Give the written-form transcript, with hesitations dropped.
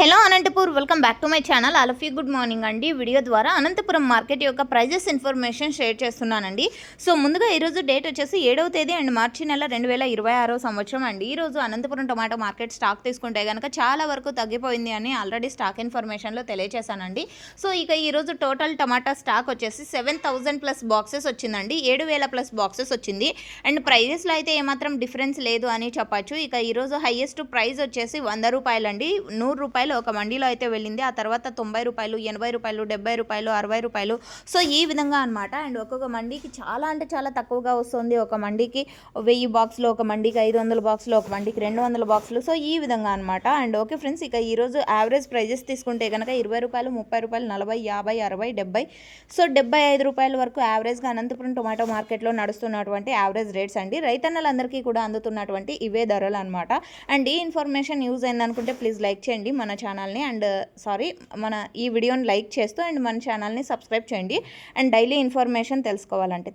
Hello Anantapur, welcome back to my channel. All of you good morning అండి. Video ద్వారా Anantapuram market యొక్క prices information share చేస్తున్నానండి. So ముందుగా ఈరోజు డేట్ వచ్చేసి 7వ తేదీ అండ్ మార్చి నెల 2026 సంవత్సరం అండి. ఈరోజు అనంతపురం టమాటో మార్కెట్ స్టాక్ తీసుకుంటే కనుక చాలా వరకు తగ్గిపోయింది అని ఆల్రెడీ స్టాక్ ఇన్ఫర్మేషన్లో తెలియజేశానండి. సో ఇక ఈరోజు టోటల్ టమాటా స్టాక్ వచ్చేసి 7000 ప్లస్ బాక్సెస్ వచ్చిందండి. 7000 ప్లస్ బాక్సెస్ వచ్చింది. అండ్ ప్రైజెస్లో అయితే ఏమాత్రం డిఫరెన్స్ లేదు అని చెప్పచ్చు. ఇక ఈరోజు హైయెస్ట్ ప్రైస్ వచ్చేసి 100 రూపాయలండి. 100 రూపాయలు ఒక మండీలో అయితే వెళ్ళింది. ఆ తర్వాత 90 రూపాయలు, 80 రూపాయలు, 70 రూపాయలు, 60 రూపాయలు. సో ఈ విధంగా అనమాట. అండ్ ఒక్కొక్క మండీకి చాలా అంటే చాలా తక్కువగా వస్తుంది. ఒక మండీకి 1000 బాక్సులు, ఒక మండీకి 500 బాక్సులు, ఒక మండీకి 200 బాక్సులు. సో ఈ విధంగా అనమాట. అండ్ ఓకే ఫ్రెండ్స్, ఇక ఈరోజు యావరేజ్ ప్రైజెస్ తీసుకుంటే కనుక 20 రూపాయలు, 30 రూపాయలు, 40, 50, 60, 70. సో 75 రూపాయల వరకు యావరేజ్గా అనంతపురం టొమాటో మార్కెట్లో నడుస్తున్నటువంటి యావరేజ్ రేట్స్ అండి. రైతన్నలందరికీ కూడా అందుతున్నటువంటి ఇవే ధరలు అనమాట. అండ్ ఈ ఇన్ఫర్మేషన్ యూజ్ అయిందనుకుంటే ప్లీజ్ లైక్ చేయండి మన ఛానల్ని. అండ్ మన ఈ వీడియోని లైక్ చేస్తూ అండ్ మన ఛానల్ని సబ్స్క్రైబ్ చేయండి. అండ్ డైలీ ఇన్ఫర్మేషన్ తెలుసుకోవాలంటే